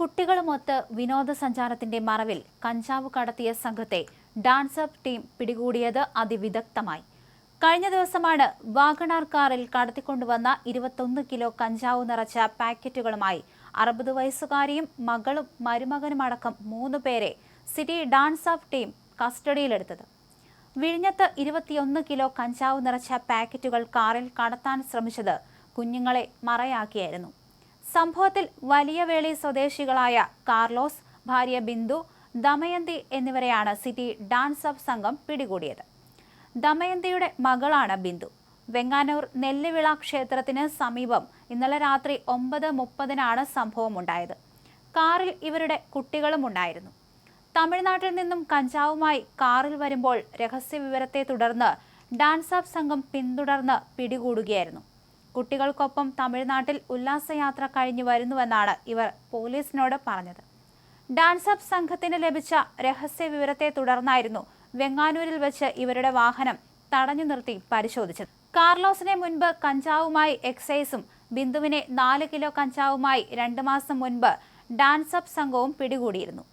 കുട്ടികളുമൊത്ത് വിനോദസഞ്ചാരത്തിന്റെ മറവിൽ കഞ്ചാവ് കടത്തിയ സംഘത്തെ ഡാൻസപ്പ് ടീം പിടികൂടിയത് അതിവിദഗ്ധമായി. കഴിഞ്ഞ ദിവസമാണ് വാഗണാർ കാറിൽ കടത്തിക്കൊണ്ടുവന്ന 21 കിലോ കഞ്ചാവ് നിറച്ച പാക്കറ്റുകളുമായി 60 വയസ്സുകാരിയും മകളും മരുമകനുമടക്കം 3 പേരെ സിറ്റി ഡാൻസപ്പ് ടീം കസ്റ്റഡിയിലെടുത്തത്. വിഴിഞ്ഞത്ത് 21 കിലോ കഞ്ചാവ് നിറച്ച പാക്കറ്റുകൾ കാറിൽ കടത്താൻ ശ്രമിച്ചത് കുഞ്ഞുങ്ങളെ മറയാക്കിയായിരുന്നു. സംഭവത്തിൽ വലിയവേളി സ്വദേശികളായ കാർലോസ്, ഭാര്യ ബിന്ദു, ദമയന്തി എന്നിവരെയാണ് സിറ്റി ഡാൻസപ്പ് സംഘം പിടികൂടിയത്. ദമയന്തിയുടെ മകളാണ് ബിന്ദു. വെങ്ങാനൂർ നെല്ലിവിള ക്ഷേത്രത്തിന് സമീപം ഇന്നലെ രാത്രി 9:30-നാണ് സംഭവമുണ്ടായത്. കാറിൽ ഇവരുടെ കുട്ടികളും ഉണ്ടായിരുന്നു. തമിഴ്നാട്ടിൽ നിന്നും കഞ്ചാവുമായി കാറിൽ വരുമ്പോൾ രഹസ്യവിവരത്തെ തുടർന്ന് ഡാൻസപ്പ് സംഘം പിന്തുടർന്ന് പിടികൂടുകയായിരുന്നു. കുട്ടികൾക്കൊപ്പം തമിഴ്നാട്ടിൽ ഉല്ലാസയാത്ര കഴിഞ്ഞു വരുന്നുവെന്നാണ് ഇവർ പോലീസിനോട് പറഞ്ഞത്. ഡാൻസപ്പ് സംഘത്തിന് ലഭിച്ച രഹസ്യവിവരത്തെ തുടർന്നായിരുന്നു വെങ്ങാനൂരിൽ വെച്ച് ഇവരുടെ വാഹനം തടഞ്ഞു നിർത്തി പരിശോധിച്ചത്. കാർലോസിനെ മുൻപ് കഞ്ചാവുമായി എക്സൈസും ബിന്ദുവിനെ 4 കിലോ കഞ്ചാവുമായി 2 മാസം മുൻപ് ഡാൻസപ്പ് സംഘവും പിടികൂടിയിരുന്നു.